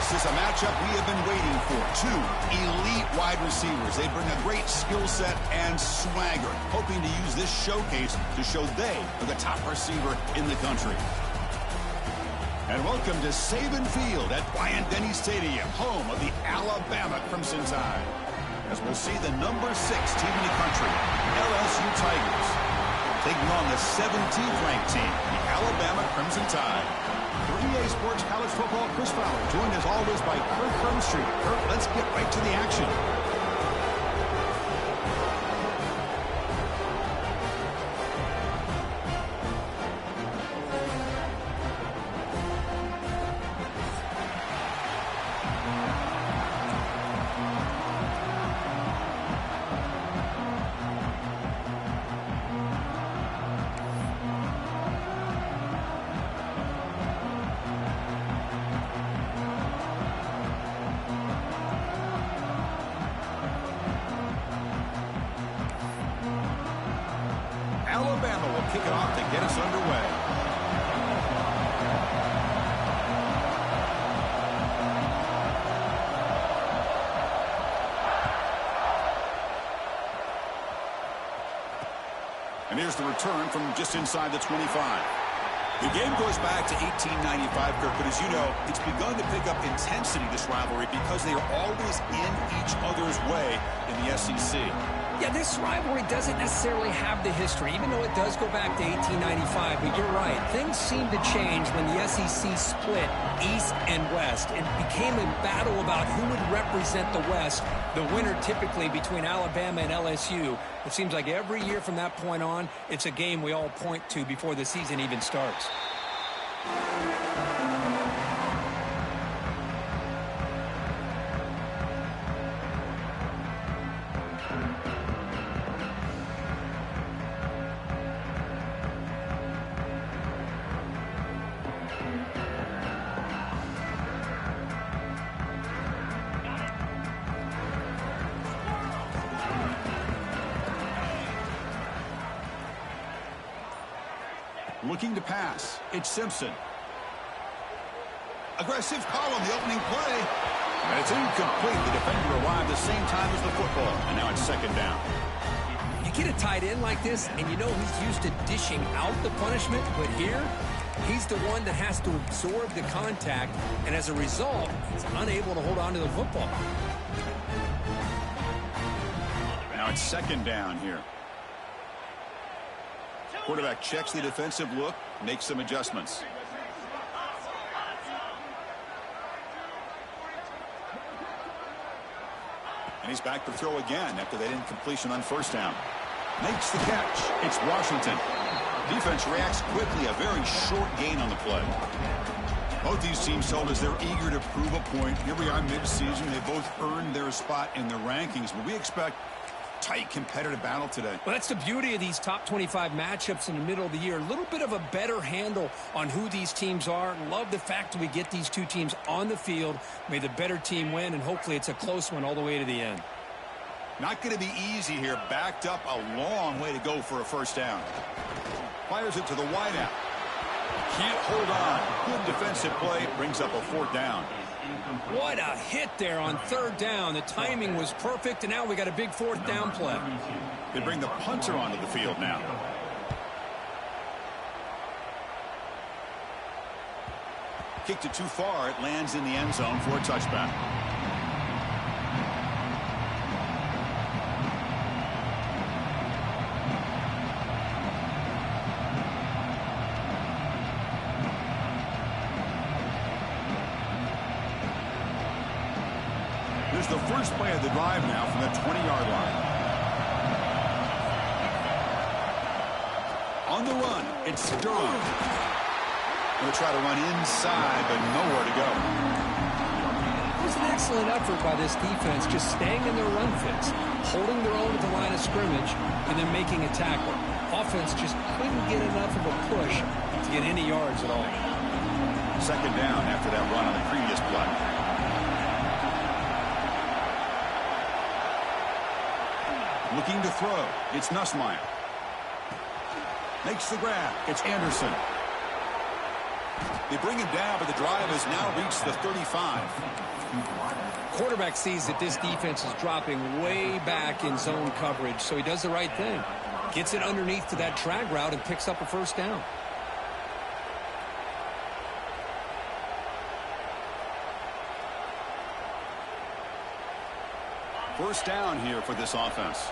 This is a matchup we have been waiting for. Two elite wide receivers. They bring a great skill set and swagger, hoping to use this showcase to show they are the top receiver in the country. And welcome to Saban Field at Bryant-Denny Stadium, home of the Alabama Crimson Tide. As we'll see the number 6 team in the country, LSU Tigers, taking on the 17th ranked team, the Alabama Crimson Tide. For EA Sports College Football, Chris Fowler, joined as always by Kirk Hermstreet. Kirk, let's get right to the action. Alabama will kick it off to get us underway. And here's the return from just inside the 25. The game goes back to 1895, Kirk, but as you know, it's begun to pick up intensity, this rivalry, because they are always in each other's way in the SEC. Yeah, this rivalry doesn't necessarily have the history, even though it does go back to 1895. But you're right. Things seem to change when the SEC split East and West. It became a battle about who would represent the West, the winner typically between Alabama and LSU. It seems like every year from that point on, it's a game we all point to before the season even starts. Looking to pass. It's Simpson. Aggressive call on the opening play. And it's incomplete. The defender arrived the same time as the football. And now it's second down. You get a tight end like this, and you know he's used to dishing out the punishment. But here, he's the one that has to absorb the contact. And as a result, he's unable to hold on to the football. Now it's second down here. Quarterback checks the defensive look, makes some adjustments. And he's back to throw again after that incompletion on first down. Makes the catch. It's Washington. Defense reacts quickly. A very short gain on the play. Both these teams told us they're eager to prove a point. Here we are mid-season. They both earned their spot in the rankings, but we expect tight competitive battle today. Well, that's the beauty of these top 25 matchups in the middle of the year. A little bit of a better handle on who these teams are. Love the fact that we get these two teams on the field. May the better team win, and hopefully it's a close one all the way to the end. Not going to be easy here. Backed up a long way to go for a first down. Fires it to the wideout. Can't hold on. Good defensive play. Brings up a fourth down. What a hit there on third down. The timing was perfect, and now we got a big fourth down play. They bring the punter onto the field now. Kicked it too far. It lands in the end zone for a touchback. Here's the first play of the drive now from the 20-yard line. On the run, it's Sterling. Going to try to run inside, but nowhere to go. It was an excellent effort by this defense, just staying in their run fits, holding their own at the line of scrimmage, and then making a tackle. Offense just couldn't get enough of a push to get any yards at all. Second down after that run on the previous play. Looking to throw. It's Nussmeier. Makes the grab. It's Anderson. They bring him down, but the drive has now reached the 35. Quarterback sees that this defense is dropping way back in zone coverage, so he does the right thing. Gets it underneath to that drag route and picks up a first down. First down here for this offense.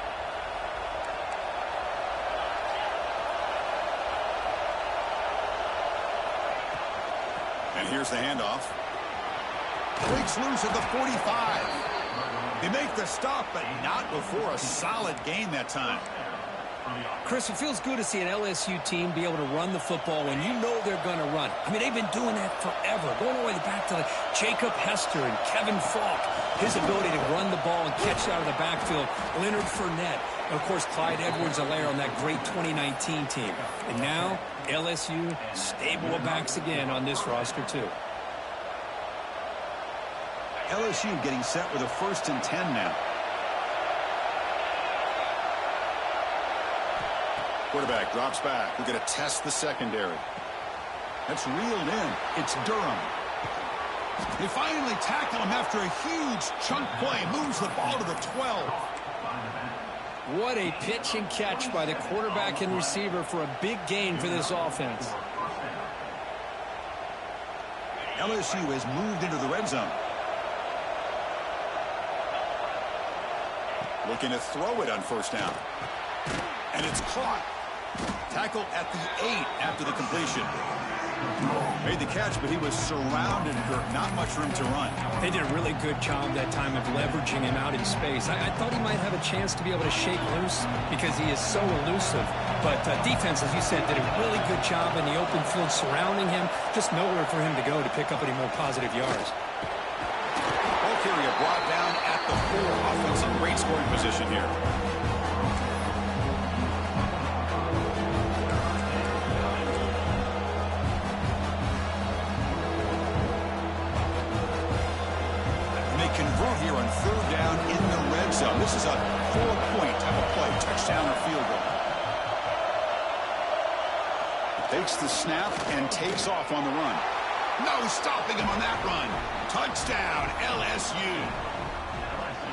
And here's the handoff. Breaks loose at the 45. They make the stop, but not before a solid gain that time. Chris, it feels good to see an LSU team be able to run the football when you know they're going to run. I mean, they've been doing that forever, going all the way back to like Jacob Hester and Kevin Falk. His ability to run the ball and catch out of the backfield, Leonard Fournette, and, of course, Clyde Edwards-Helaire on that great 2019 team. And now, LSU, stable of backs again on this roster, too. LSU getting set with a 1st and 10 now. Quarterback drops back. We're going to test the secondary. That's reeled in. It's Durham. They finally tackle him after a huge chunk play. Moves the ball to the 12. What a pitch and catch by the quarterback and receiver for a big gain for this offense. LSU has moved into the red zone. Looking to throw it on first down. And it's caught. Tackled at the 8 after the completion. Made the catch, but he was surrounded, Kirk. Not much room to run. They did a really good job that time of leveraging him out in space. I thought he might have a chance to be able to shake loose because he is so elusive. But defense, as you said, did a really good job in the open field surrounding him. Just nowhere for him to go to pick up any more positive yards. Ball carrier brought down at the 4. Offense in great scoring position here. Convert here on 3rd down in the red zone. This is a 4-point type of play, touchdown or field goal. Takes the snap and takes off on the run. No stopping him on that run. Touchdown, LSU.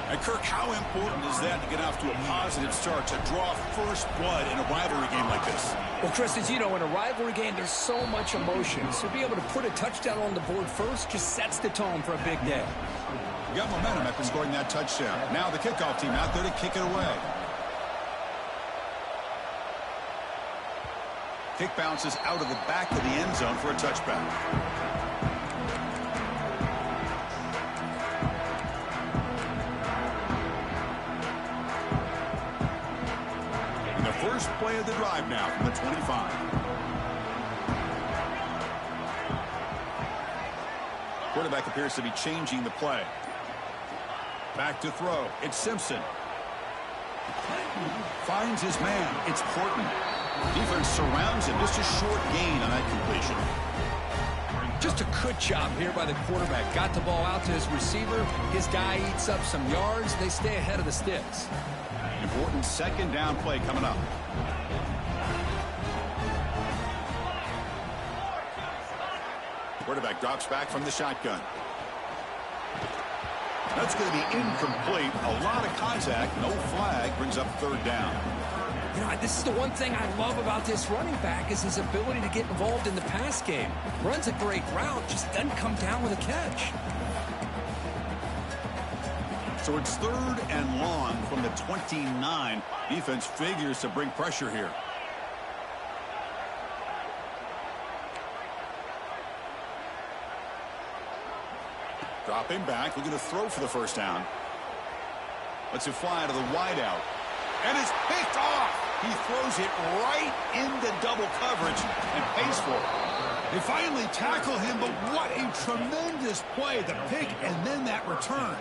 And Kirk, how important is that to get off to a positive start, to draw first blood in a rivalry game like this? Well, Chris, as you know, in a rivalry game, there's so much emotion. So to be able to put a touchdown on the board first just sets the tone for a big day. We got momentum after scoring that touchdown. Now the kickoff team out there to kick it away. Kick bounces out of the back of the end zone for a touchback. And the first play of the drive now from the 25. Quarterback appears to be changing the play. Back to throw. It's Simpson. Finds his man. It's Portman. Defense surrounds him. Just a short gain on that completion. Just a good job here by the quarterback. Got the ball out to his receiver. His guy eats up some yards. They stay ahead of the sticks. Important 2nd down play coming up. Quarterback drops back from the shotgun. That's going to be incomplete. A lot of contact. No flag. Brings up 3rd down. You know, this is the one thing I love about this running back is his ability to get involved in the pass game. Runs a great route, just doesn't come down with a catch. So it's 3rd and long from the 29. Defense figures to bring pressure here. Dropping back, looking to throw for the first down. Lets it fly to the wideout. And it's picked off. He throws it right into double coverage and pays for it. They finally tackle him, but what a tremendous play. The pick and then that return.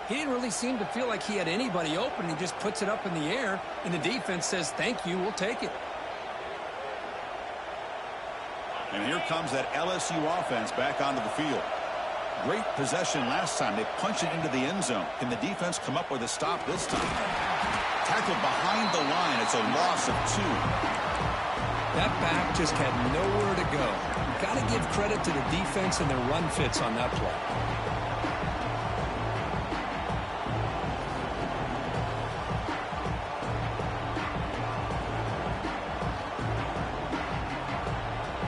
He didn't really seem to feel like he had anybody open. He just puts it up in the air, and the defense says, thank you, we'll take it. And here comes that LSU offense back onto the field. Great possession last time. They punch it into the end zone. Can the defense come up with a stop this time? Tackled behind the line. It's a loss of 2. That back just had nowhere to go. got to give credit to the defense and their run fits on that play.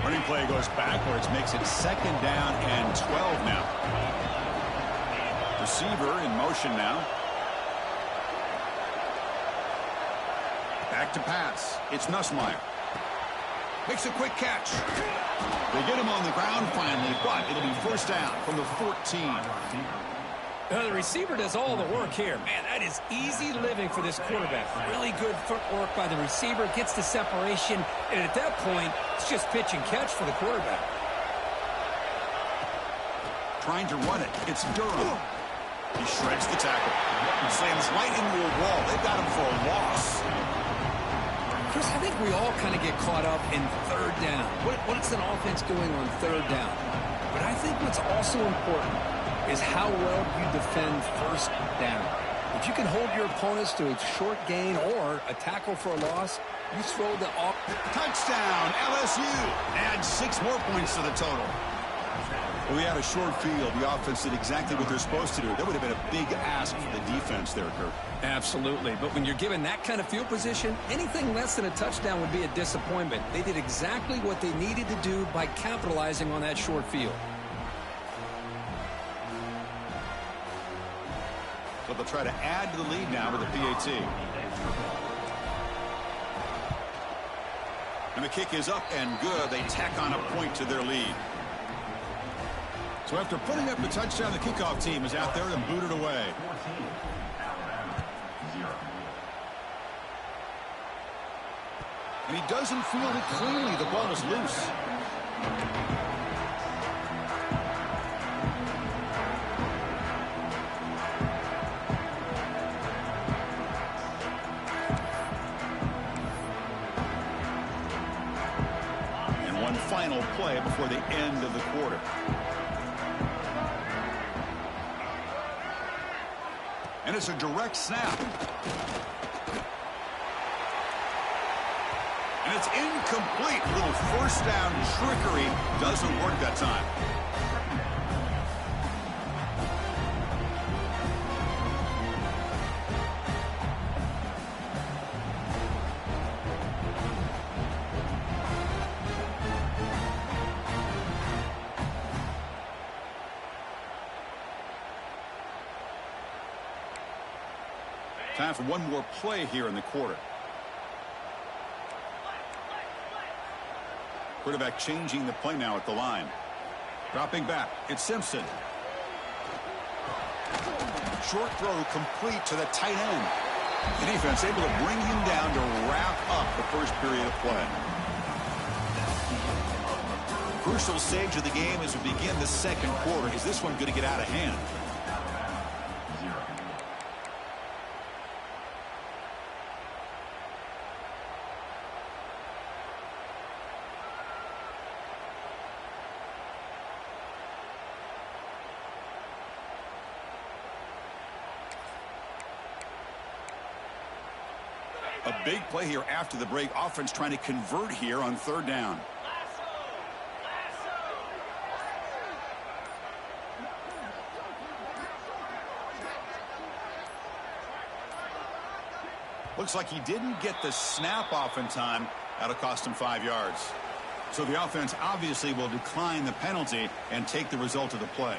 Running play goes backwards, makes it 2nd down and 12 now. Receiver in motion now. Back to pass. It's Nussmeier. Makes a quick catch. They get him on the ground finally, but it'll be 1st down from the 14. The receiver does all the work here. Man, that is easy living for this quarterback. Really good footwork by the receiver, gets the separation, and at that point, it's just pitch and catch for the quarterback. Trying to run it. It's Durham. He shreds the tackle. He slams right into a wall. They've got him for a loss. Chris, I think we all kind of get caught up in 3rd down. What's an offense doing on 3rd down? But I think what's also important is how well you defend 1st down. If you can hold your opponents to a short gain or a tackle for a loss, you throw the off. Touchdown, LSU. Add 6 more points to the total. Well, we had a short field. The offense did exactly what they're supposed to do. That would have been a big ask for the defense there, Kurt. Absolutely. But when you're given that kind of field position, anything less than a touchdown would be a disappointment. They did exactly what they needed to do by capitalizing on that short field. So they'll try to add to the lead now with a PAT. And the kick is up and good. They tack on a point to their lead. So after putting up the touchdown, the kickoff team is out there and booted away. And he doesn't field it cleanly. The ball is loose. And one final play before the end of the quarter. And it's a direct snap. And it's incomplete. A little 1st down trickery doesn't work that time. Time for one more play here in the quarter. Quarterback changing the play now at the line. Dropping back. It's Simpson. Short throw complete to the tight end. The defense able to bring him down to wrap up the 1st period of play. Crucial stage of the game as we begin the 2nd quarter. Is this one going to get out of hand? A big play here after the break. Offense trying to convert here on 3rd down. Looks like he didn't get the snap off in time. That'll cost him 5 yards. So the offense obviously will decline the penalty and take the result of the play.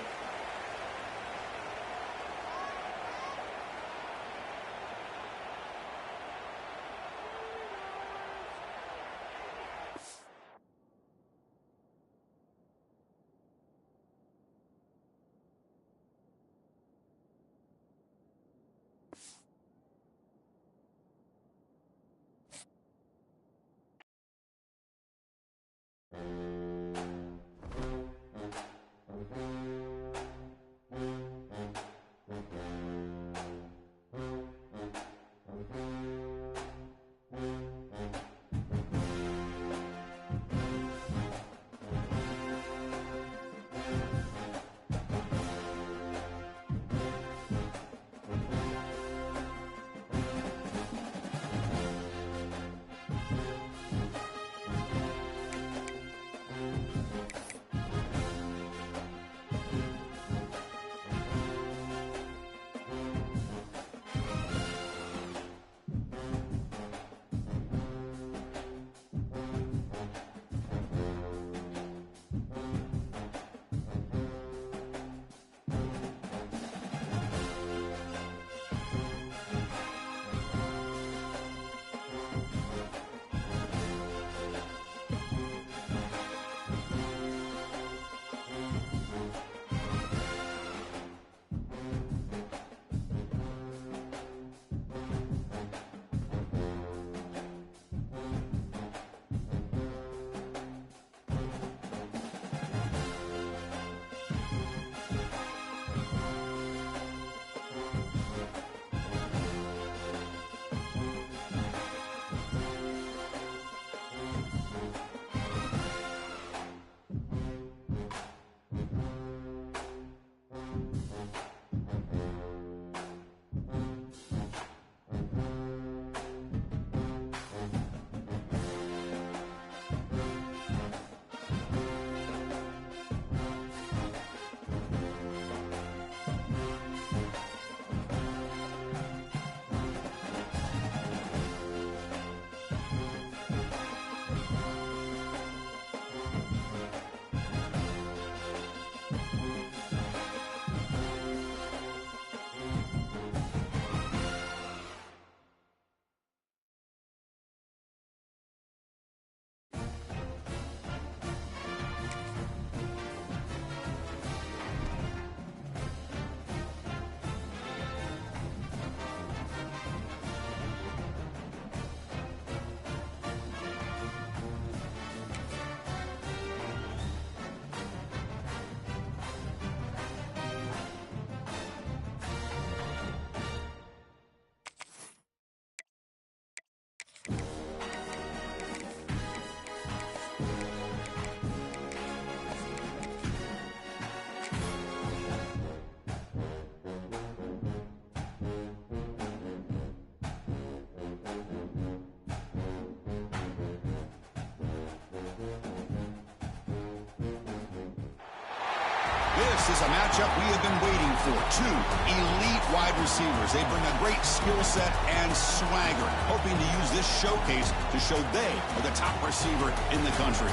This is a matchup we have been waiting for. Two elite wide receivers. They bring a great skill set and swagger, hoping to use this showcase to show they are the top receiver in the country.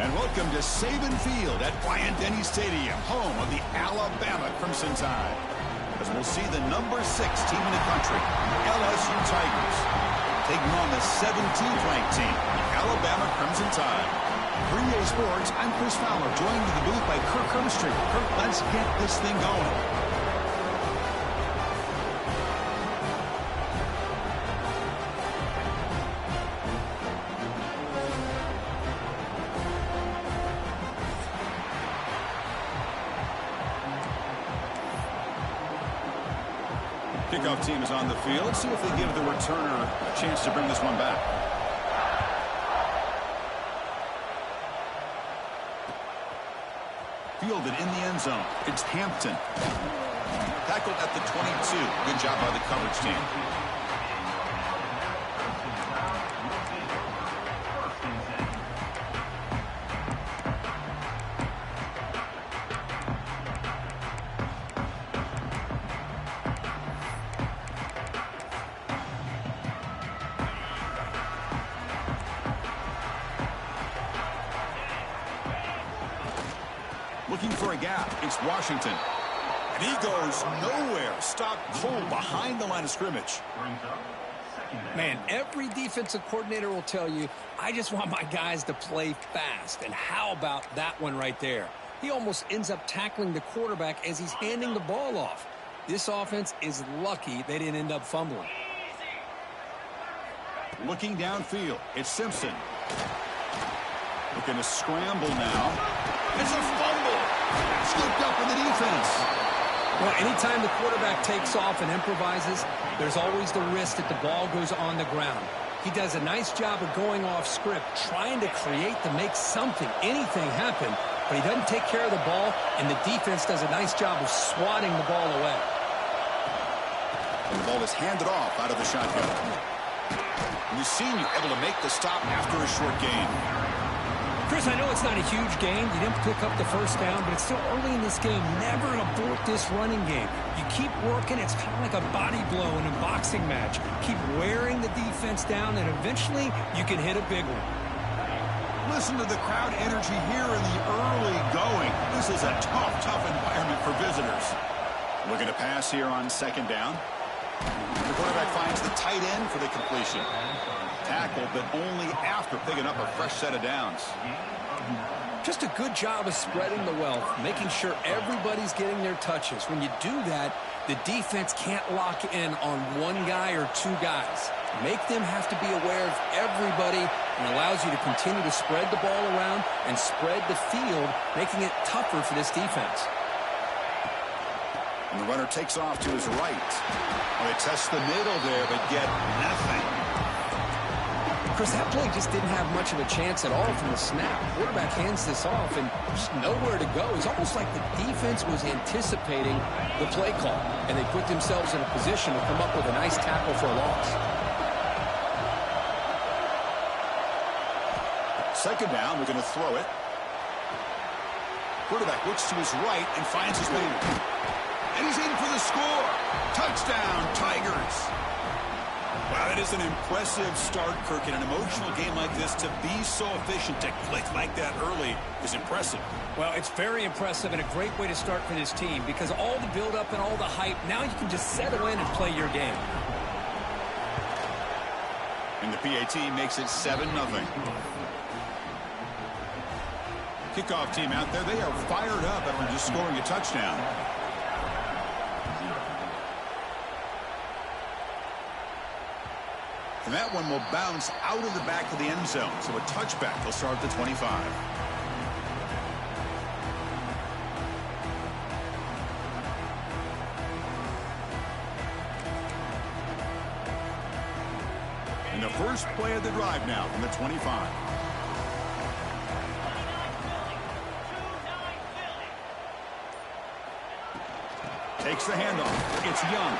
And welcome to Saban Field at Bryant-Denny Stadium, home of the Alabama Crimson Tide. As we'll see the number 6 team in the country, LSU Tigers, taking on the 17th ranked team, the Alabama Crimson Tide. For EA Sports, I'm Chris Fowler, joined in the booth by Kirk Herbstreit. Kirk, let's get this thing going. Kickoff team is on the field. Let's see if they give the returner a chance to bring this one back. Fielded in the end zone. It's Hampton. Tackled at the 22. Good job by the coverage team. Looking for a gap. It's Washington. And he goes nowhere. Stopped cold behind the line of scrimmage. Man, every defensive coordinator will tell you, I just want my guys to play fast. And how about that one right there? He almost ends up tackling the quarterback as he's handing the ball off. This offense is lucky they didn't end up fumbling. Looking downfield. It's Simpson. Looking to scramble now. It's a fumble. Scooped up in the defense. Well, anytime the quarterback takes off and improvises, there's always the risk that the ball goes on the ground. He does a nice job of going off script, trying to create to make something, anything happen, but he doesn't take care of the ball, and the defense does a nice job of swatting the ball away. And the ball is handed off out of the shotgun. And you've seen you able to make the stop after a short gain. Chris, I know it's not a huge game. You didn't pick up the first down, but it's still early in this game. Never abort this running game. You keep working. It's kind of like a body blow in a boxing match. Keep wearing the defense down, and eventually you can hit a big one. Listen to the crowd energy here in the early going. This is a tough environment for visitors. Looking to pass here on second down. The quarterback finds the tight end for the completion. Tackled, but only after picking up a fresh set of downs. Just a good job of spreading the wealth, making sure everybody's getting their touches. When you do that, the defense can't lock in on one guy or two guys. Make them have to be aware of everybody, and allows you to continue to spread the ball around and spread the field, making it tougher for this defense. And the runner takes off to his right. Well, they test the middle there, but get nothing. Chris, that play just didn't have much of a chance at all from the snap. Quarterback hands this off and just nowhere to go. It's almost like the defense was anticipating the play call, and they put themselves in a position to come up with a nice tackle for a loss. Second down, we're going to throw it. Quarterback looks to his right and finds his man. And he's in for the score. Touchdown, Tigers. Wow, that is an impressive start, Kirk. In an emotional game like this, to be so efficient, to click like that early is impressive. Well, it's very impressive and a great way to start for this team because all the build-up and all the hype, now you can just settle in and play your game. And the PAT makes it 7-0. Kickoff team out there, they are fired up after just scoring a touchdown. And that one will bounce out of the back of the end zone. So a touchback will start at the 25. And the first play of the drive now from the 25. Takes the handoff. It's Young.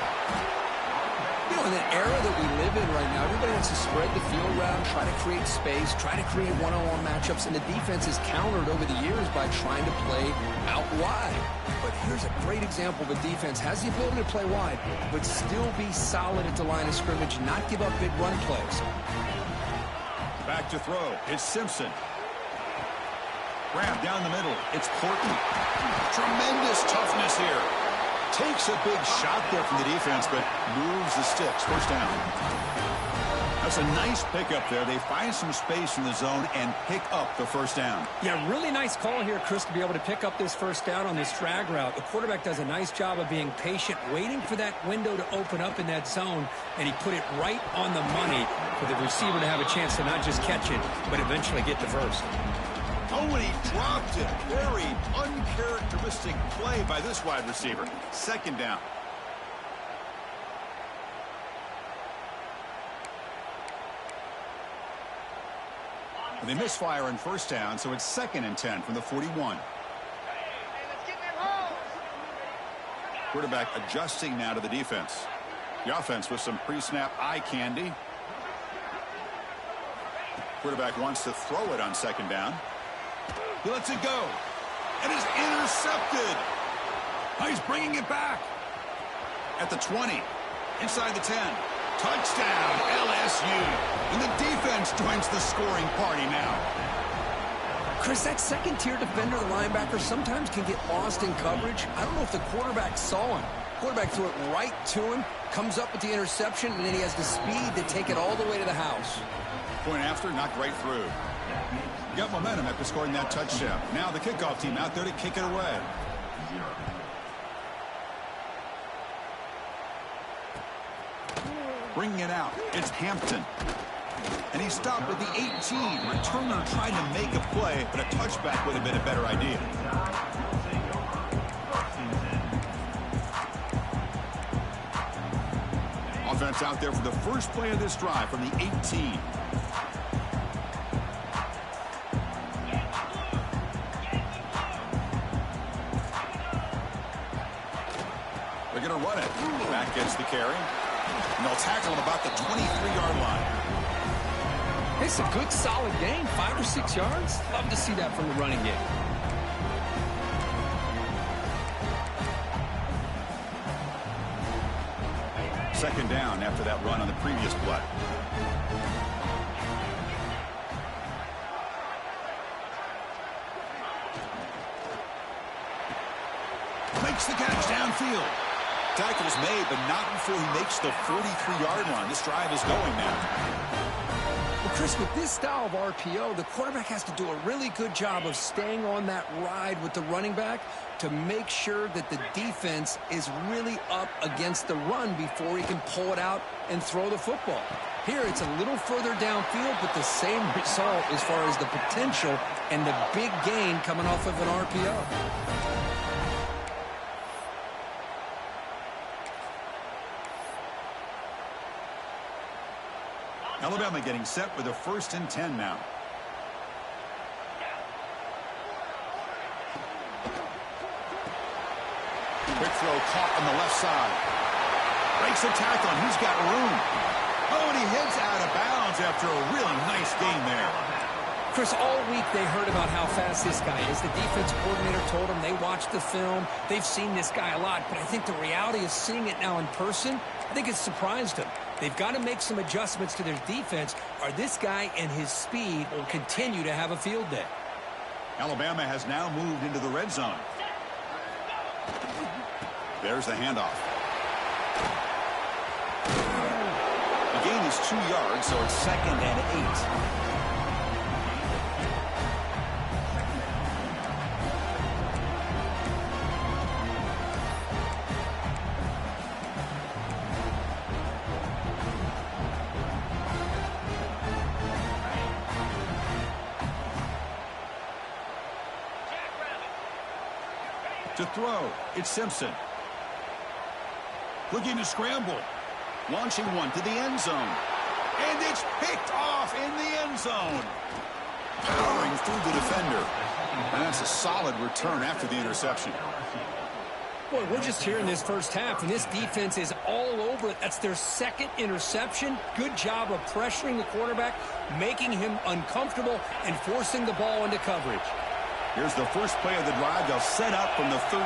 You know, in the era that we live in right now, everybody wants to spread the field around, try to create space, try to create one-on-one matchups, and the defense is countered over the years by trying to play out wide. But here's a great example of a defense has the ability to play wide, but still be solid at the line of scrimmage and not give up big run plays. Back to throw. It's Simpson. Grab down the middle. It's Porton. Tremendous toughness here. Takes a big shot there from the defense, but moves the sticks. First down. That's a nice pickup there. They find some space in the zone and pick up the first down. Yeah, really nice call here, Chris, to be able to pick up this first down on this drag route. The quarterback does a nice job of being patient, waiting for that window to open up in that zone, and he put it right on the money for the receiver to have a chance to not just catch it, but eventually get the first. Oh, and he dropped it. Very uncharacteristic play by this wide receiver. Second down. And they misfire on first down, so it's 2nd and 10 from the 41. Quarterback adjusting now to the defense. The offense with some pre-snap eye candy. Quarterback wants to throw it on 2nd down. He lets it go. And is intercepted. Oh, he's bringing it back. At the 20. Inside the 10. Touchdown, LSU. And the defense joins the scoring party now. Chris, that second-tier defender, the linebacker, sometimes can get lost in coverage. I don't know if the quarterback saw him. Quarterback threw it right to him, comes up with the interception, and then he has the speed to take it all the way to the house. Point after, knocked right through. Got momentum after scoring that touchdown. Now the kickoff team out there to kick it away. Bringing it out, it's Hampton. And he stopped with the 18. Returner tried to make a play, but a touchback would have been a better idea. Offense out there for the first play of this drive from the 18. They're going to run it. Back gets the carry. And they'll tackle him about the 23-yard line. It's a good, solid gain, 5 or 6 yards. Love to see that from the running game. Second down after that run on the previous play. Makes the catch downfield. Tackle's made, but not before he makes the 43-yard line. This drive is going now. Well, Chris, with this style of RPO, the quarterback has to do a really good job of staying on that ride with the running back to make sure that the defense is really up against the run before he can pull it out and throw the football. Here, it's a little further downfield, but the same result as far as the potential and the big gain coming off of an RPO. Alabama getting set with a 1st and 10 now. Quick throw caught on the left side. Breaks a tackle, and he's got room. Oh, and he heads out of bounds after a really nice game there. Chris, all week they heard about how fast this guy is. The defense coordinator told them they watched the film. They've seen this guy a lot, but I think the reality of seeing it now in person, I think it's surprised them. They've got to make some adjustments to their defense, or this guy and his speed will continue to have a field day. Alabama has now moved into the red zone. There's the handoff. The gain is 2 yards, so it's 2nd and 8. To throw, it's Simpson. Looking to scramble. Launching one to the end zone. And it's picked off in the end zone. Powering through the defender. And that's a solid return after the interception. Boy, we're just here in this first half, and this defense is all over it. That's their second interception. Good job of pressuring the quarterback, making him uncomfortable, and forcing the ball into coverage. Here's the first play of the drive. They'll set up from the 13.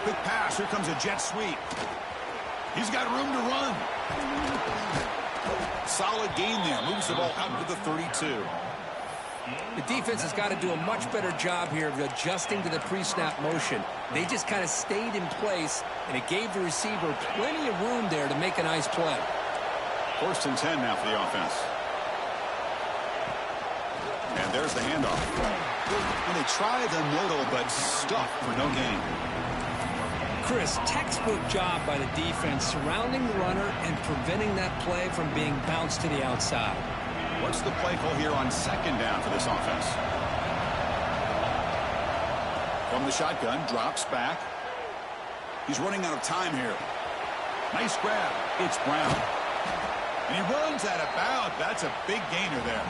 Quick pass. Here comes a jet sweep. He's got room to run. Solid gain there. Moves the ball out to the 32. The defense has got to do a much better job here of adjusting to the pre-snap motion. They just kind of stayed in place, and it gave the receiver plenty of room there to make a nice play. 1st and 10 now for the offense. And there's the handoff. And they try the middle, but stuffed for no gain. Chris, textbook job by the defense surrounding the runner and preventing that play from being bounced to the outside. What's the play call here on 2nd down for this offense? From the shotgun, drops back. He's running out of time here. Nice grab. It's Brown. And he runs out of bounds. That's a big gainer there.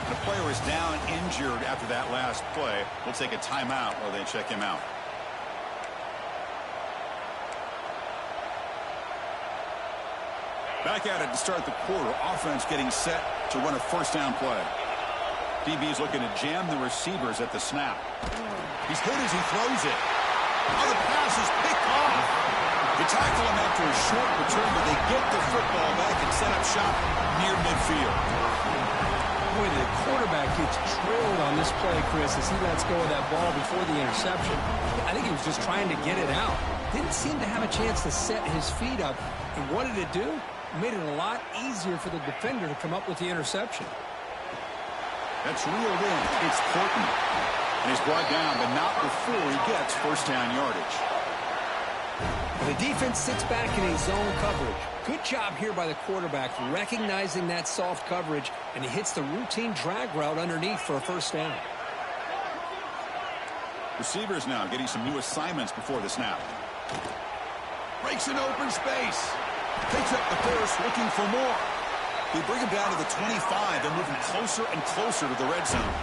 The player is down injured after that last play. We'll take a timeout while they check him out. Back at it to start the quarter. Offense getting set to run a 1st down play. DB's looking to jam the receivers at the snap. He's hit as he throws it. Oh, the pass is picked off. They tackle him after a short return, but they get the football back and set up shop near midfield. Boy, the quarterback gets drilled on this play, Chris, as he lets go of that ball before the interception. I think he was just trying to get it out. Didn't seem to have a chance to set his feet up. And what did it do? It made it a lot easier for the defender to come up with the interception. That's reeled in. It's Portman. And he's brought down, but not before he gets 1st down yardage. The defense sits back in a zone coverage. Good job here by the quarterback recognizing that soft coverage, and he hits the routine drag route underneath for a 1st down. Receivers now getting some new assignments before the snap. Breaks an open space. Takes up the first, looking for more. They bring him down to the 25 and moving closer and closer to the red zone.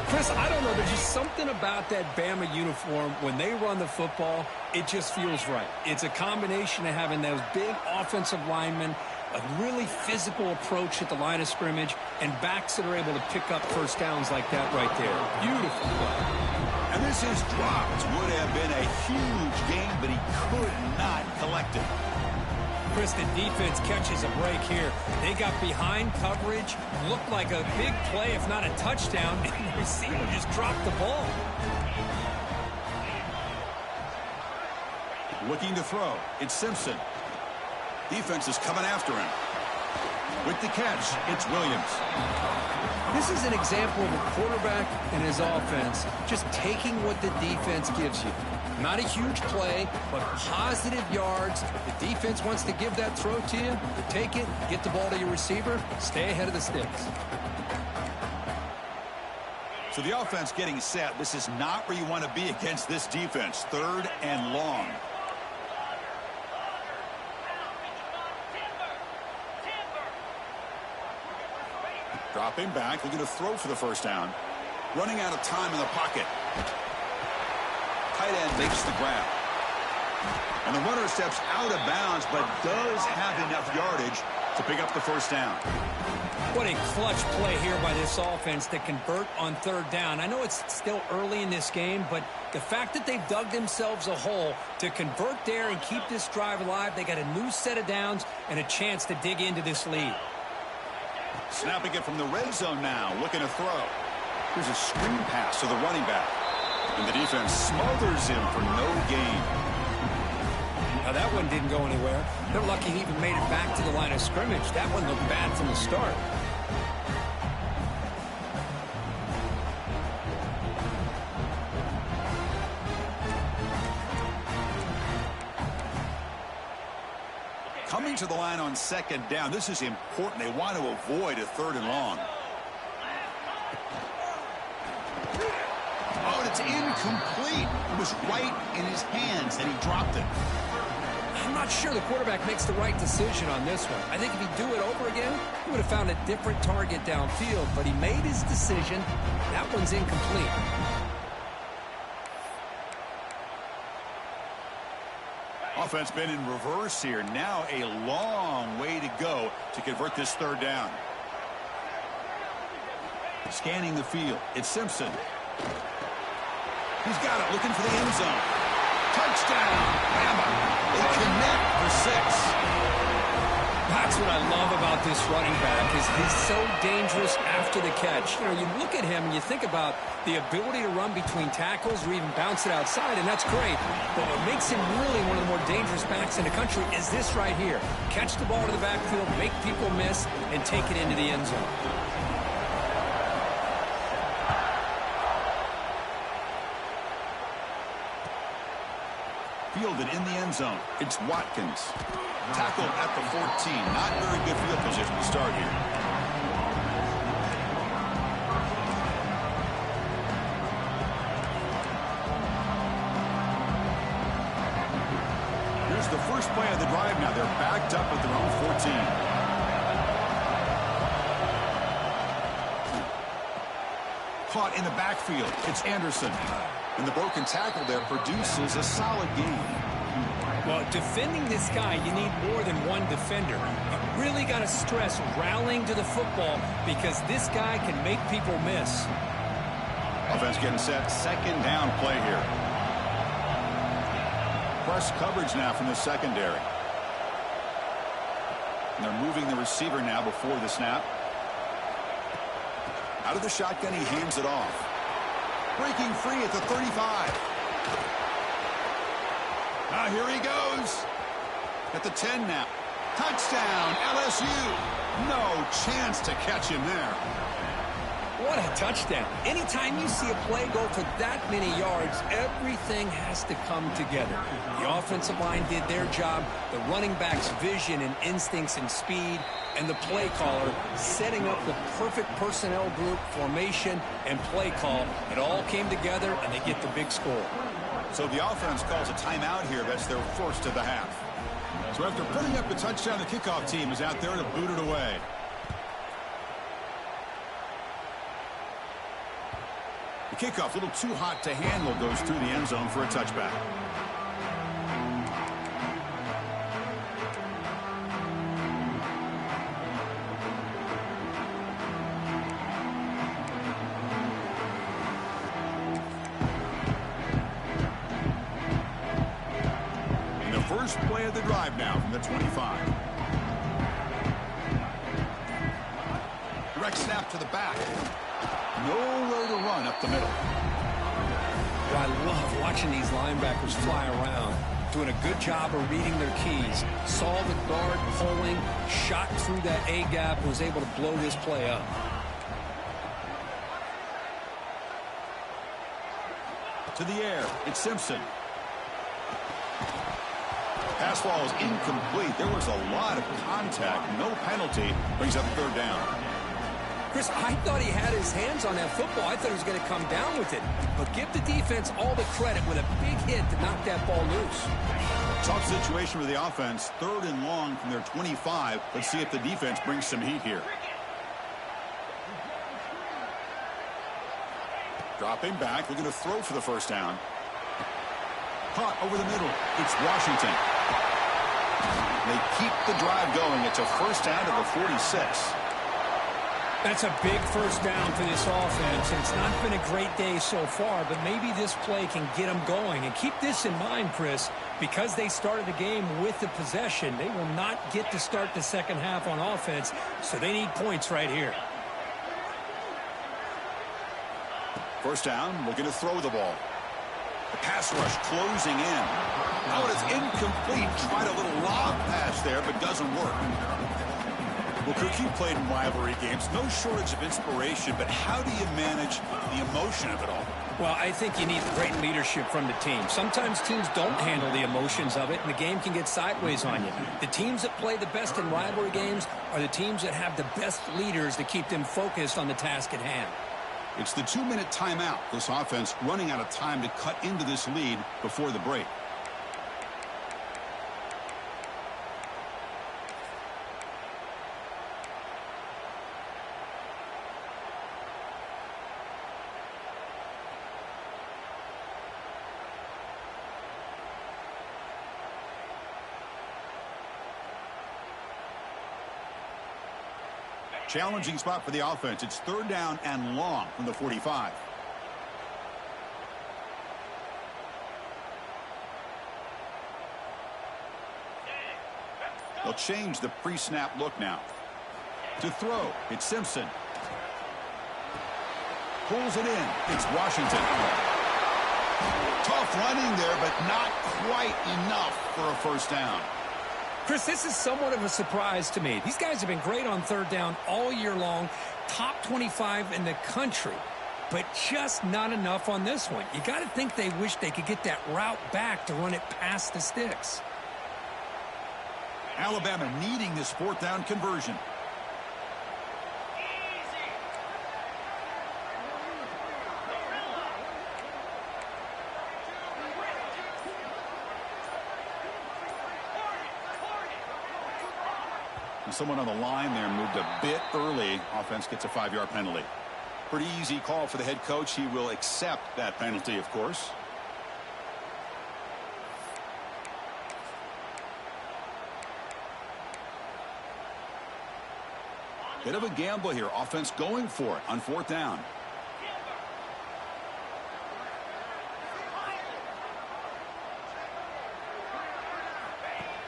Chris, I don't know. There's just something about that Bama uniform. When they run the football, it just feels right. It's a combination of having those big offensive linemen, a really physical approach at the line of scrimmage, and backs that are able to pick up 1st downs like that right there. Beautiful play. And this is dropped. Would have been a huge gain, but he could not collect it. Chris, the defense catches a break here. They got behind coverage, looked like a big play, if not a touchdown, and the receiver just dropped the ball. Looking to throw. It's Simpson. Defense is coming after him. With the catch, it's Williams. This is an example of a quarterback and his offense just taking what the defense gives you. Not a huge play, but positive yards. The defense wants to give that throw to you. You take it, get the ball to your receiver, stay ahead of the sticks. So the offense getting set. This is not where you want to be against this defense. 3rd and long. Dropping back, looking to throw for the 1st down. Running out of time in the pocket. Tight end makes the grab. And the runner steps out of bounds, but does have enough yardage to pick up the 1st down. What a clutch play here by this offense to convert on 3rd down. I know it's still early in this game, but the fact that they've dug themselves a hole to convert there and keep this drive alive, they got a new set of downs and a chance to dig into this lead. Snapping it from the red zone now, looking to throw. Here's a screen pass to the running back. And the defense smothers him for no gain. Now that one didn't go anywhere. They're lucky he even made it back to the line of scrimmage. That one looked bad from the start. Coming to the line on 2nd down. This is important. They want to avoid a 3rd and long. Oh, and it's incomplete. It was right in his hands, and he dropped it. I'm not sure the quarterback makes the right decision on this one. I think if he'd do it over again, he would have found a different target downfield, but he made his decision. That one's incomplete. Offense been in reverse here. Now a long way to go to convert this third down. Scanning the field. It's Simpson. He's got it, looking for the end zone. Touchdown, Bama. They connect for 6. That's what I love about this running back is he's so dangerous after the catch. You know, you look at him and you think about the ability to run between tackles or even bounce it outside, and that's great. But what makes him really one of the more dangerous backs in the country is this right here. Catch the ball to the backfield, make people miss, and take it into the end zone. Fielded in the end zone. It's Watkins. Tackled at the 14. Not very good field position to start here. Here's the first play of the drive now. They're backed up at their own 14. Caught in the backfield. It's Anderson. And the broken tackle there produces a solid game. Well, defending this guy, you need more than one defender. You really got to stress rallying to the football because this guy can make people miss. Offense getting set. Second down play here. Press coverage now from the secondary. And they're moving the receiver now before the snap. Out of the shotgun, he hands it off. Breaking free at the 35. Now here he goes. At the 10 now. Touchdown, LSU. No chance to catch him there. What a touchdown. Anytime you see a play go for that many yards, everything has to come together. The offensive line did their job, the running back's vision and instincts and speed, and the play caller setting up the perfect personnel group, formation, and play call. It all came together, and they get the big score. So the offense calls a timeout here. That's their first of the half. So after putting up the touchdown, the kickoff team is out there to boot it away. The kickoff, a little too hot to handle, goes through the end zone for a touchback. And the first play of the drive now from the 25. Direct snap to the back. Nowhere to run up the middle. Well, I love watching these linebackers fly around, doing a good job of reading their keys. Saw the guard pulling, shot through that A-gap, and was able to blow this play up. To the air, it's Simpson. Pass ball is incomplete. There was a lot of contact. No penalty. Brings up third down. Chris, I thought he had his hands on that football. I thought he was going to come down with it. But give the defense all the credit with a big hit to knock that ball loose. Tough situation for the offense. Third and long from their 25. Let's see if the defense brings some heat here. Dropping back, looking to throw for the first down. Caught over the middle. It's Washington. They keep the drive going. It's a first down to the 46. That's a big first down for this offense, and it's not been a great day so far, but maybe this play can get them going. And keep this in mind, Chris, because they started the game with the possession, they will not get to start the second half on offense, so they need points right here. First down, looking to throw the ball. The pass rush closing in. Now it is incomplete. Tried a little lob pass there, but doesn't work. Well, Cook, you played in rivalry games. No shortage of inspiration, but how do you manage the emotion of it all? Well, I think you need great leadership from the team. Sometimes teams don't handle the emotions of it, and the game can get sideways on you. The teams that play the best in rivalry games are the teams that have the best leaders to keep them focused on the task at hand. It's the 2-minute timeout. This offense running out of time to cut into this lead before the break. Challenging spot for the offense. It's 3rd down and long from the 45. They'll change the pre-snap look now. To throw, it's Simpson. Pulls it in. It's Washington. Tough running there, but not quite enough for a first down. Chris, this is somewhat of a surprise to me. These guys have been great on 3rd down all year long. Top 25 in the country. But just not enough on this one. You got to think they wish they could get that route back to run it past the sticks. Alabama needing this 4th down conversion. Someone on the line there moved a bit early. Offense gets a 5-yard penalty. Pretty easy call for the head coach. He will accept that penalty, of course. Bit of a gamble here. Offense going for it on 4th down.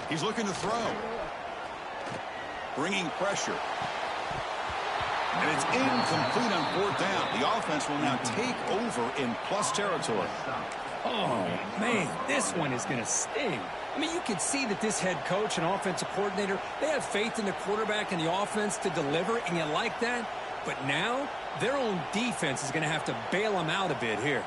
He's looking to throw. Bringing pressure. And it's incomplete on 4th down. The offense will now take over in plus territory. Oh, man, this one is going to sting. I mean, you can see that this head coach and offensive coordinator, they have faith in the quarterback and the offense to deliver, and you like that. But now, their own defense is going to have to bail them out a bit here.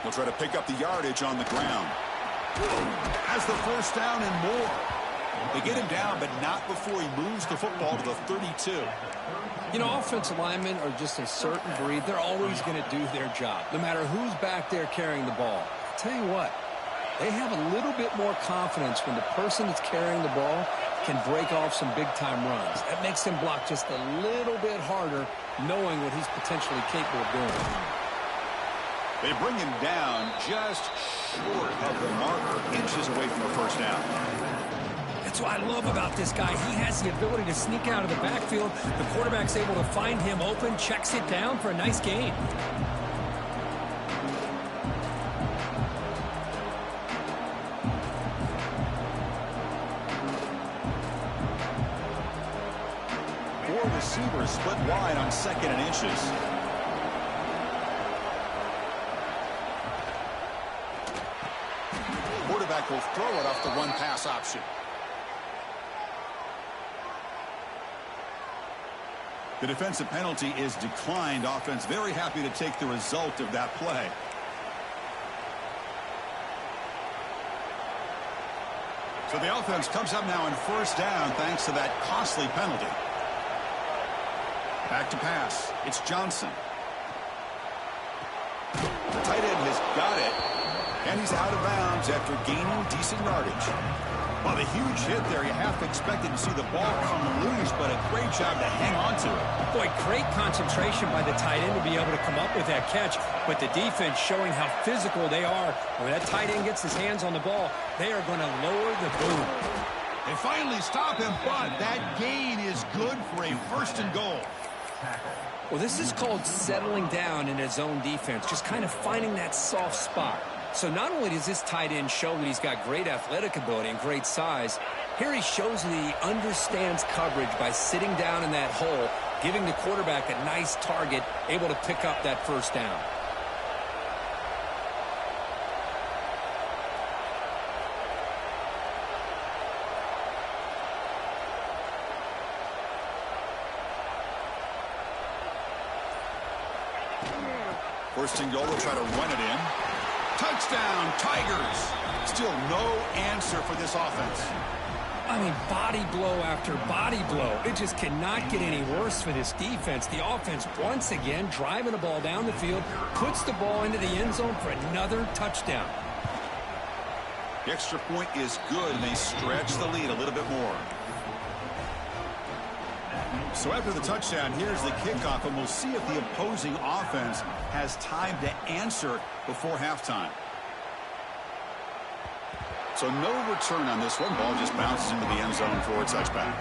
He'll try to pick up the yardage on the ground. Has the first down and more. They get him down, but not before he moves the football to the 32. You know, offensive linemen are just a certain breed. They're always going to do their job, no matter who's back there carrying the ball. I'll tell you what, they have a little bit more confidence when the person that's carrying the ball can break off some big-time runs. That makes him block just a little bit harder, knowing what he's potentially capable of doing. They bring him down just short of the marker, inches away from the first down. That's what I love about this guy. He has the ability to sneak out of the backfield. The quarterback's able to find him open, checks it down for a nice gain. Four receivers split wide on 2nd and inches. Quarterback will throw it off the one-pass option. The defensive penalty is declined. Offense very happy to take the result of that play. So the offense comes up now on first down thanks to that costly penalty. Back to pass. It's Johnson. The tight end has got it. And he's out of bounds after gaining decent yardage. Well, the huge hit there, you half expected to see the ball come loose, but a great job to hang on to it. Boy, great concentration by the tight end to be able to come up with that catch, but the defense showing how physical they are. When that tight end gets his hands on the ball, they are going to lower the boom. They finally stop him, but that gain is good for a 1st and goal. Well, this is called settling down in his own defense, just kind of finding that soft spot. So not only does this tight end show that he's got great athletic ability and great size, here he shows that he understands coverage by sitting down in that hole, giving the quarterback a nice target, able to pick up that first down. First and goal, they'll try to run it in. Touchdown, Tigers. Still no answer for this offense. I mean, body blow after body blow. It just cannot get any worse for this defense. The offense, once again, driving the ball down the field, puts the ball into the end zone for another touchdown. The extra point is good, and they stretch the lead a little bit more. So after the touchdown, here's the kickoff, and we'll see if the opposing offense has time to answer before halftime. So no return on this one. Ball just bounces into the end zone for a touchback.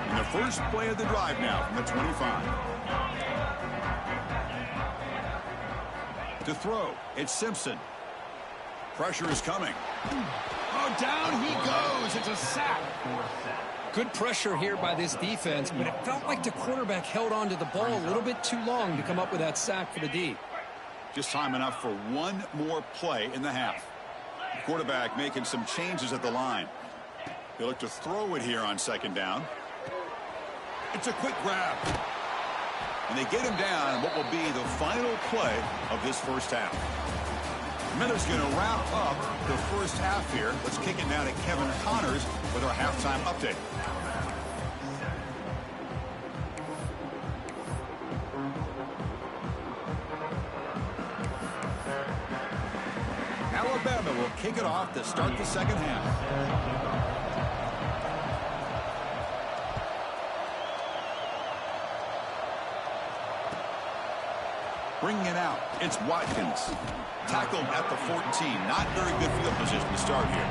And the first play of the drive now from the 25. To throw, it's Simpson. Pressure is coming. Oh, down he goes. It's a sack. Good pressure here by this defense, but it felt like the quarterback held on to the ball a little bit too long to come up with that sack for the D. Just time enough for one more play in the half. The quarterback making some changes at the line. He'll look to throw it here on second down. It's a quick grab. And they get him down in what will be the final play of this first half. Miller's going to wrap up the first half here. Let's kick it now to Kevin Connors with our halftime update. Alabama will kick it off to start the second half. Bringing it out, it's Watkins. Tackled at the 14. Not very good field position to start here.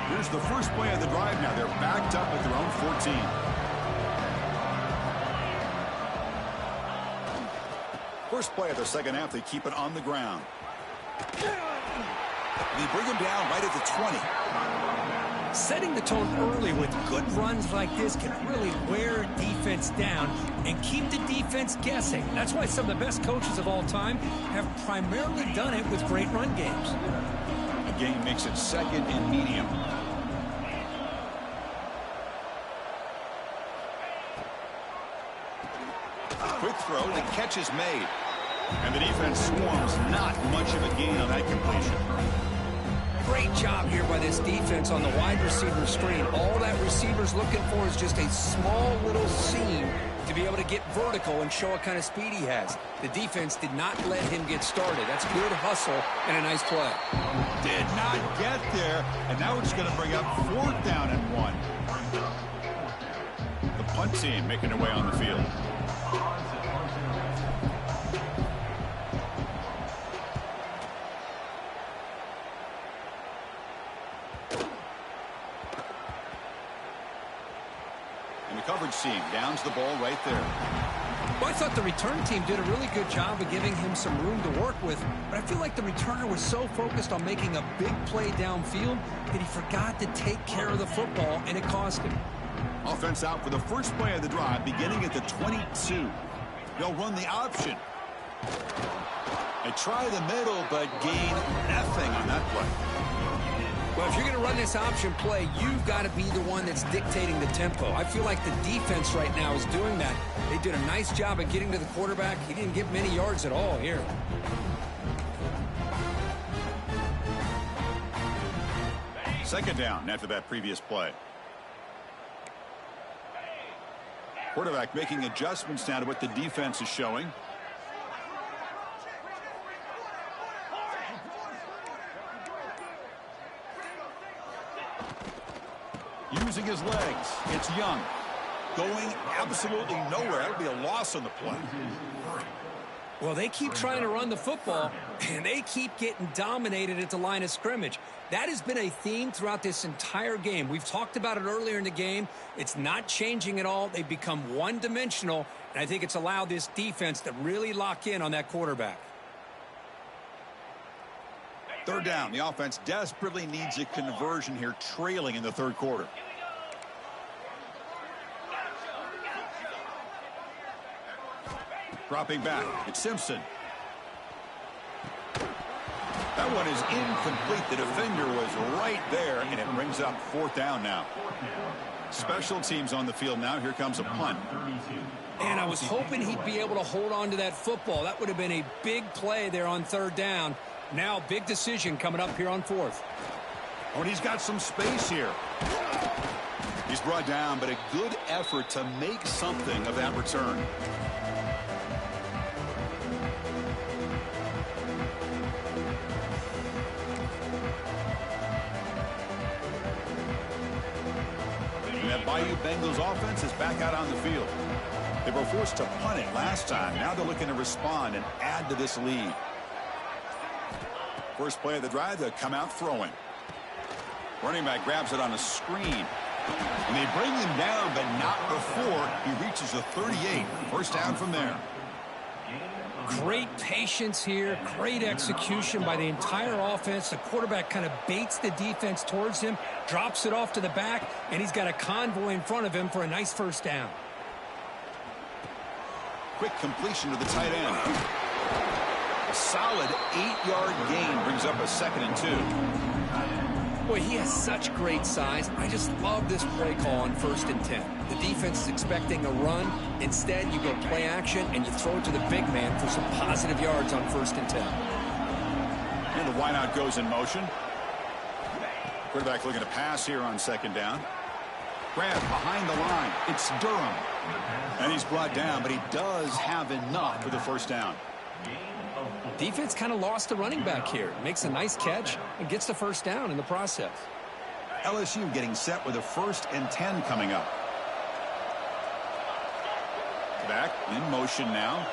Here's the first play of the drive now. They're backed up at their own 14. First play of the second half, they keep it on the ground. They bring him down right at the 20. Setting the tone early with good runs like this can really wear defense down and keep the defense guessing. That's why some of the best coaches of all time have primarily done it with great run games. The game makes it second and medium. Quick throw, the catch is made. And the defense swarms, not much of a gain on that completion. Great job here by this defense on the wide receiver screen. All that receiver's looking for is just a small little seam to be able to get vertical and show what kind of speed he has. The defense did not let him get started. That's good hustle and a nice play. Did not get there, and now it's going to bring up 4th down and 1. The punt team making their way on the field. Coverage seam downs the ball right there. Well, I thought the return team did a really good job of giving him some room to work with, but I feel like the returner was so focused on making a big play downfield that he forgot to take care of the football, and it cost him. Offense out for the first play of the drive, beginning at the 22. They'll run the option. They try the middle, but gain nothing on that play. Well, if you're going to run this option play, you've got to be the one that's dictating the tempo. I feel like the defense right now is doing that. They did a nice job of getting to the quarterback. He didn't give many yards at all here. Second down after that previous play. Quarterback making adjustments now to what the defense is showing. Using his legs. It's Young. Going absolutely nowhere. That would be a loss on the play. Well, they keep trying to run the football, and they keep getting dominated at the line of scrimmage. That has been a theme throughout this entire game. We've talked about it earlier in the game. It's not changing at all. They've become one-dimensional, and I think it's allowed this defense to really lock in on that quarterback. Third down. The offense desperately needs a conversion here, trailing in the third quarter. Dropping back. It's Simpson. That one is incomplete. The defender was right there, and it brings up 4th down now. Special teams on the field now. Here comes a punt. And I was hoping he'd be able to hold on to that football. That would have been a big play there on third down. Now, big decision coming up here on fourth. Oh, and he's got some space here. He's brought down, but a good effort to make something of that return. And that Bayou Bengals offense is back out on the field. They were forced to punt it last time. Now they're looking to respond and add to this lead. First play of the drive, they'll come out throwing. Running back grabs it on a screen. And they bring him down, but not before he reaches the 38. First down from there. Great patience here. Great execution by the entire offense. The quarterback kind of baits the defense towards him, drops it off to the back, and he's got a convoy in front of him for a nice first down. Quick completion to the tight end. A solid 8-yard gain brings up a 2nd and 2. Boy, he has such great size. I just love this play call on 1st and 10. The defense is expecting a run. Instead, you go play action, and you throw it to the big man for some positive yards on 1st and 10. And the wideout goes in motion. Quarterback looking to pass here on 2nd down. Grab behind the line. It's Durham. And he's brought down, but he does have enough for the first down. Defense kind of lost the running back here. Makes a nice catch and gets the first down in the process. LSU getting set with a 1st and 10 coming up. Back in motion now.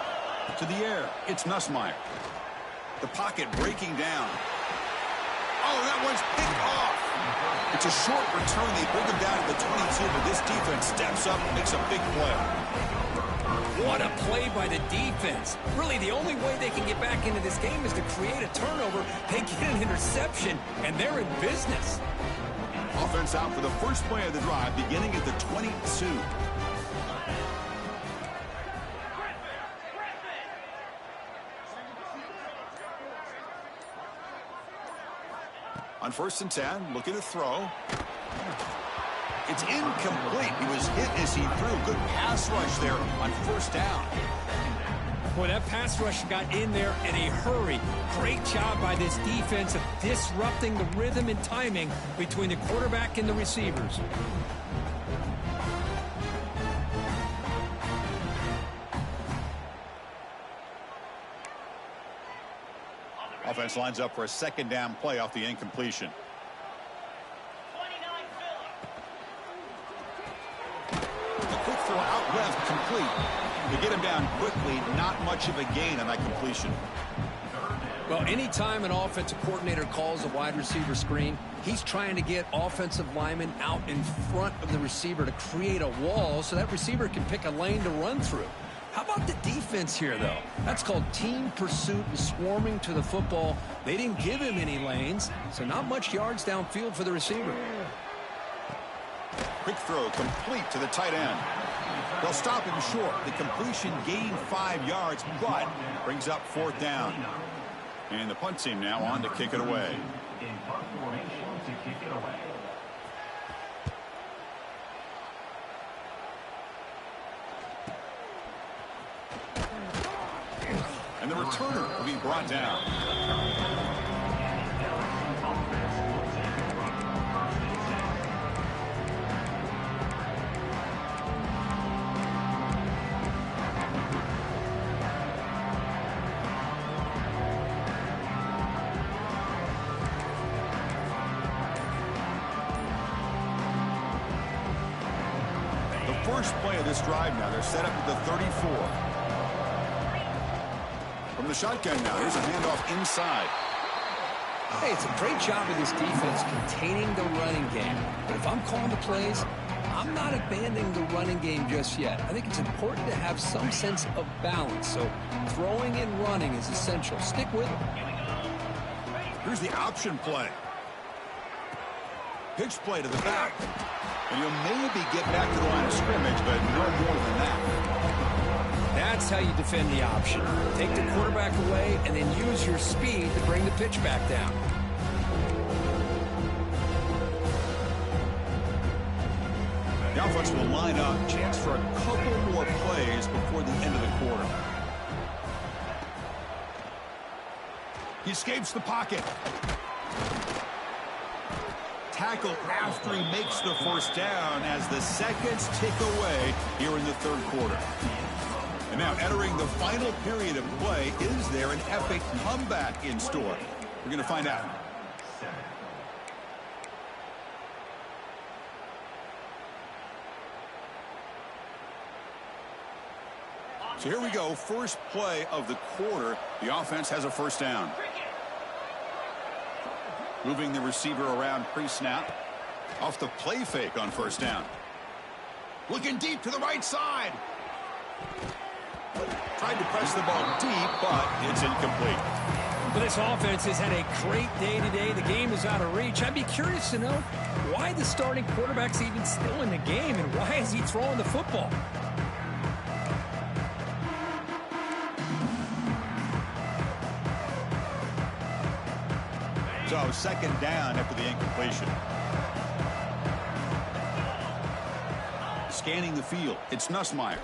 To the air. It's Nussmeier. The pocket breaking down. Oh, that one's picked off. It's a short return. They bring him down to the 22, but this defense steps up and makes a big play. What a play by the defense. Really, the only way they can get back into this game is to create a turnover. They get an interception, and they're in business. Offense out for the first play of the drive, beginning at the 22. On 1st and 10, looking to throw. It's incomplete. He was hit as he threw. Good pass rush there on 1st down. Boy, that pass rush got in there in a hurry. Great job by this defense of disrupting the rhythm and timing between the quarterback and the receivers. Offense lines up for a 2nd down play off the incompletion. The quick throw out left, complete. To get him down quickly, not much of a gain on that completion. Well, anytime an offensive coordinator calls a wide receiver screen, he's trying to get offensive linemen out in front of the receiver to create a wall so that receiver can pick a lane to run through. How about the defense here, though? That's called team pursuit and swarming to the football. They didn't give him any lanes, so not much yards downfield for the receiver. Quick throw complete to the tight end. They'll stop him short. The completion gained 5 yards, but brings up 4th down. And the punt team now on to kick it away. In punt formation to kick it away. And the returner will be brought down. The first play of this drive now, they're set up at the 34. From the shotgun now, here's a handoff inside. Hey, it's a great job of this defense containing the running game. But if I'm calling the plays, I'm not abandoning the running game just yet. I think it's important to have some sense of balance. So throwing and running is essential. Stick with it. Here's the option play. Pitch play to the back. And you'll maybe get back to the line of scrimmage, but no more than that. That's how you defend the option. Take the quarterback away and then use your speed to bring the pitch back down. The offense will line up. Chance for a couple more plays before the end of the quarter. He escapes the pocket. Tackle after he makes the first down as the seconds tick away here in the third quarter. And now entering the final period of play, is there an epic comeback in store? We're going to find out. So here we go, first play of the quarter. The offense has a first down. Moving the receiver around pre-snap. Off the play fake on first down. Looking deep to the right side. Tried to press the ball deep, but it's incomplete. Well, this offense has had a great day today. The game is out of reach. I'd be curious to know why the starting quarterback's even still in the game and why is he throwing the football? So second down after the incompletion. Scanning the field. It's Nussmeier.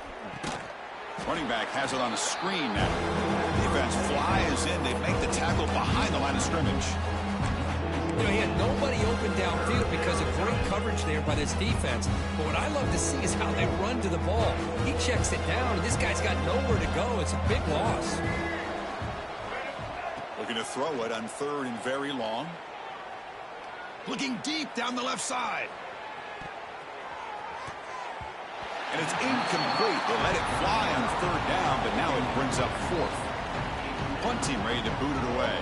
Running back has it on a screen now. Defense flies in. They make the tackle behind the line of scrimmage. You know, he had nobody open downfield because of great coverage there by this defense. But what I love to see is how they run to the ball. He checks it down, and this guy's got nowhere to go. It's a big loss. Looking to throw it on third and very long. Looking deep down the left side. And it's incomplete. They let it fly on third down, but now it brings up fourth. Punt team ready to boot it away.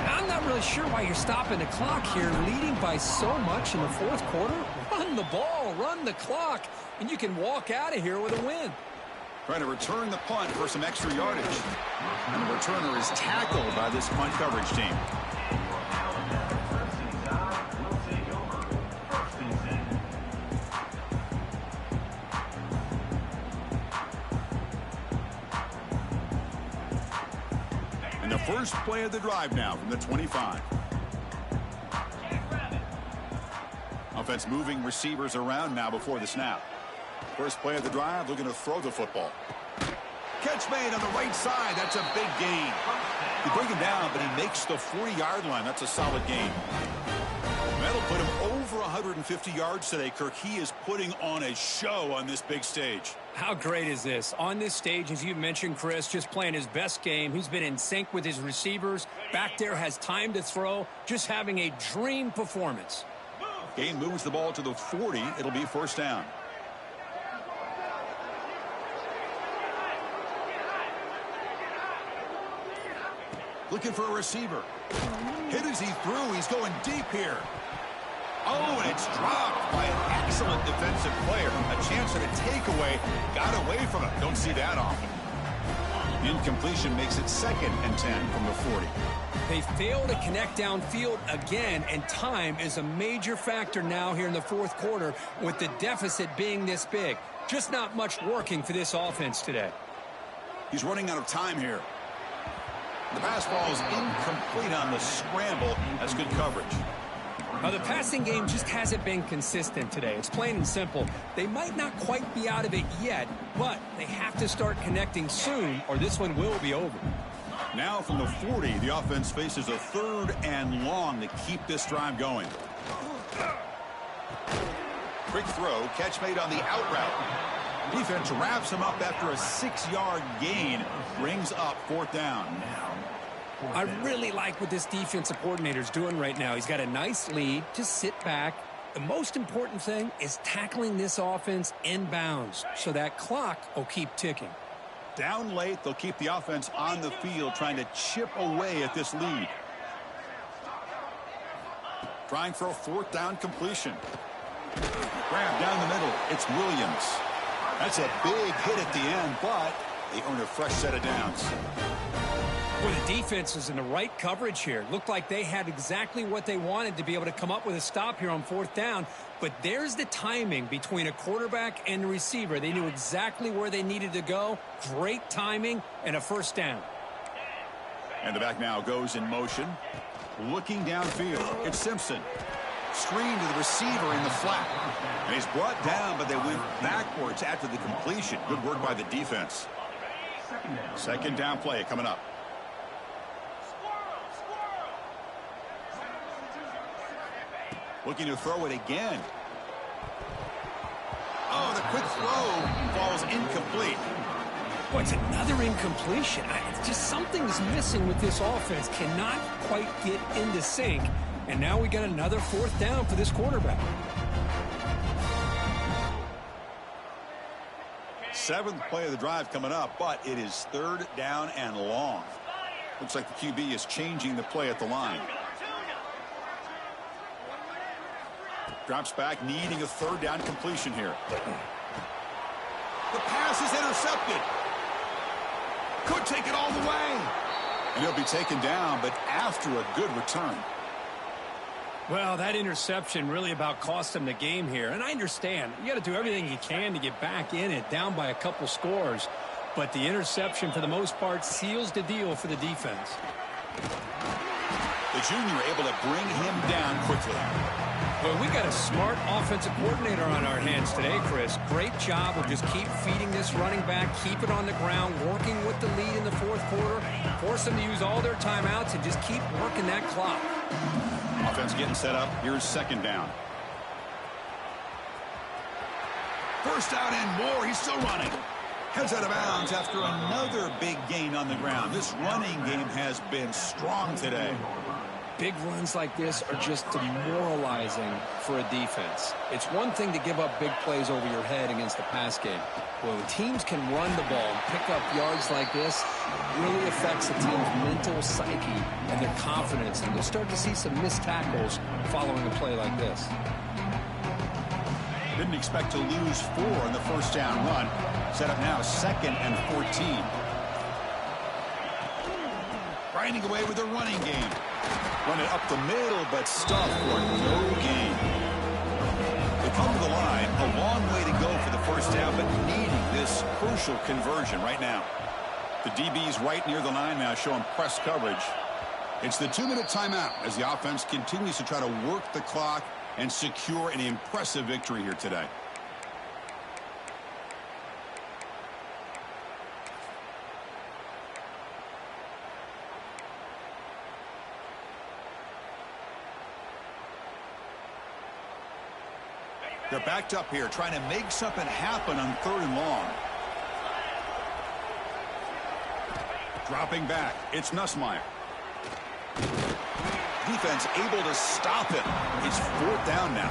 I'm not really sure why you're stopping the clock here, leading by so much in the fourth quarter. Run the ball, run the clock, and you can walk out of here with a win. Trying to return the punt for some extra yardage. And the returner is tackled by this punt coverage team. And the first play of the drive now from the 25. Offense moving receivers around now before the snap. First play of the drive, looking to throw the football. Catch made on the right side. That's a big gain. You bring him down, but he makes the 40-yard line. That's a solid gain. That'll put him over 150 yards today, Kirk. He is putting on a show on this big stage. How great is this? On this stage, as you mentioned, Chris, just playing his best game. He's been in sync with his receivers. Back there, has time to throw. Just having a dream performance. Game moves the ball to the 40. It'll be first down. Looking for a receiver. Hit as he threw. He's going deep here. Oh, and it's dropped by an excellent defensive player. A chance at a takeaway. Got away from it. Don't see that often. The incompletion makes it second and 10 from the 40. They fail to connect downfield again, and time is a major factor now here in the fourth quarter with the deficit being this big. Just not much working for this offense today. He's running out of time here. The pass ball is incomplete on the scramble. That's good coverage. Now, the passing game just hasn't been consistent today. It's plain and simple. They might not quite be out of it yet, but they have to start connecting soon or this one will be over. Now from the 40, the offense faces a third and long to keep this drive going. Quick throw, catch made on the out route. Defense wraps him up after a 6-yard gain, brings up fourth down. I really like what this defensive coordinator is doing right now. He's got a nice lead. Just sit back. The most important thing is tackling this offense inbounds so that clock will keep ticking. Down late, they'll keep the offense on the field trying to chip away at this lead. Trying for a fourth down completion. Grab down the middle. It's Williams. That's a big hit at the end, but they earn a fresh set of downs. Well, the defense is in the right coverage here. Looked like they had exactly what they wanted to be able to come up with a stop here on fourth down. But there's the timing between a quarterback and the receiver. They knew exactly where they needed to go. Great timing and a first down. And the back now goes in motion. Looking downfield. It's Simpson. screen to the receiver in the flat. And he's brought down, but they went backwards after the completion. Good work by the defense. Second down play coming up. Looking to throw it again. Oh, the quick throw falls incomplete. Boy, it's another incompletion. It's just something's missing with this offense. Cannot quite get into sync. And now we got another fourth down for this quarterback. Seventh play of the drive coming up, but it is third down and long. Looks like the QB is changing the play at the line. Drops back, needing a third down completion here. The pass is intercepted. Could take it all the way. And he'll be taken down, but after a good return. Well, that interception really about cost him the game here. And I understand. You got to do everything you can to get back in it, down by a couple scores. But the interception, for the most part, seals the deal for the defense. The junior able to bring him down quickly. Well, we got a smart offensive coordinator on our hands today, Chris. Great job of just keep feeding this running back, keep it on the ground, working with the lead in the fourth quarter, force them to use all their timeouts, and just keep working that clock. Offense getting set up. Here's second down. First out and more. He's still running. Heads out of bounds after another big gain on the ground. This running game has been strong today. Big runs like this are just demoralizing for a defense. It's one thing to give up big plays over your head against the pass game. But when teams can run the ball and pick up yards like this, it really affects the team's mental psyche and their confidence. And you'll start to see some missed tackles following a play like this. Didn't expect to lose 4 on the first down run. Set up now second and 14. Grinding away with the running game. Run it up the middle, but stuffed for no gain. They come to the line, a long way to go for the first down, but needing this crucial conversion right now. The DB's right near the line now, showing press coverage. It's the 2-minute timeout as the offense continues to try to work the clock and secure an impressive victory here today. They're backed up here, trying to make something happen on third and long. Dropping back, it's Nussmeier. Defense able to stop it. It's fourth down now.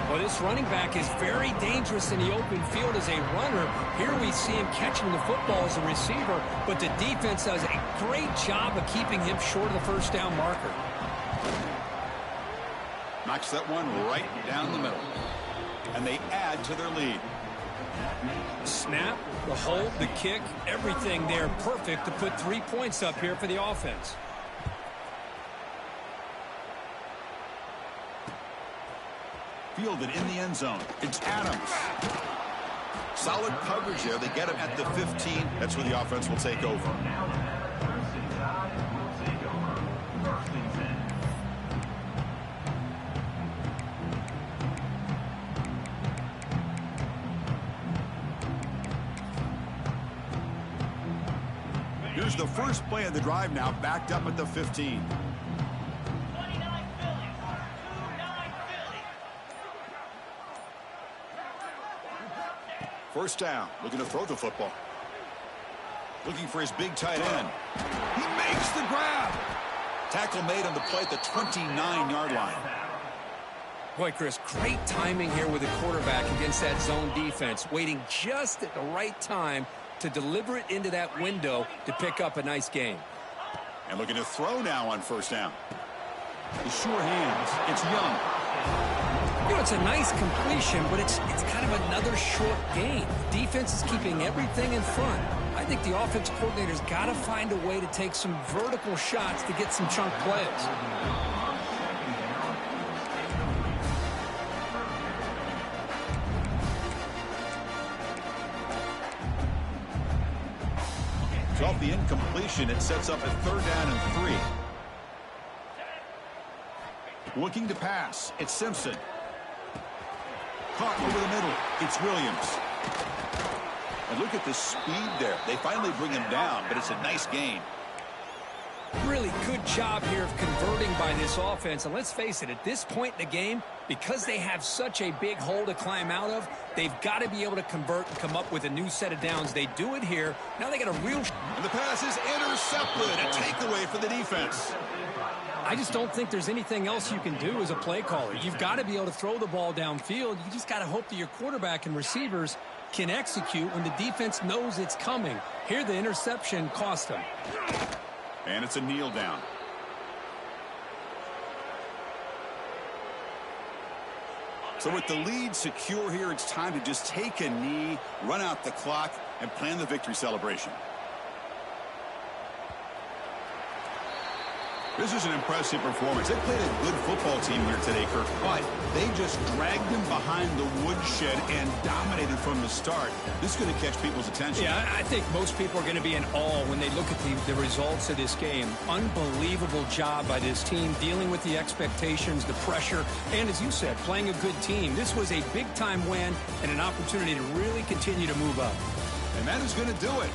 Well, this running back is very dangerous in the open field as a runner. Here we see him catching the football as a receiver, but the defense does a great job of keeping him short of the first down marker. Knocks that one right down the middle. And they add to their lead. Snap, the hold, the kick, everything there perfect to put 3 points up here for the offense. Fielded in the end zone. It's Adams. Solid coverage there. They get him at the 15. That's where the offense will take over. Here's the first play of the drive now, backed up at the 15. First down, looking to throw the football. Looking for his big tight end. He makes the grab. Tackle made on the play at the 29-yard line. Boy, Chris, great timing here with the quarterback against that zone defense, waiting just at the right time to deliver it into that window to pick up a nice gain. And looking to throw now on first down. The sure hands. It's Young. You know, it's a nice completion, but it's kind of another short gain. The defense is keeping everything in front. I think the offensive coordinator's got to find a way to take some vertical shots to get some chunk plays. Off the incompletion, it sets up a third down and 3. Looking to pass. It's Simpson. Caught over the middle. It's Williams. And look at the speed there. They finally bring him down, but it's a nice gain. Really good job here of converting by this offense. And let's face it, at this point in the game, because they have such a big hole to climb out of, they've got to be able to convert and come up with a new set of downs. They do it here. Now they got a real... And the pass is intercepted. A takeaway for the defense. I just don't think there's anything else you can do as a play caller. You've got to be able to throw the ball downfield. You just got to hope that your quarterback and receivers can execute when the defense knows it's coming. Here, the interception cost them. And it's a kneel down. So with the lead secure here, it's time to just take a knee, run out the clock, and plan the victory celebration. This is an impressive performance. They played a good football team here today, Kirk, but they just dragged them behind the woodshed and dominated from the start. This is going to catch people's attention. Yeah, I think most people are going to be in awe when they look at the results of this game. Unbelievable job by this team dealing with the expectations, the pressure, and as you said, playing a good team. This was a big-time win and an opportunity to really continue to move up. And that is going to do it.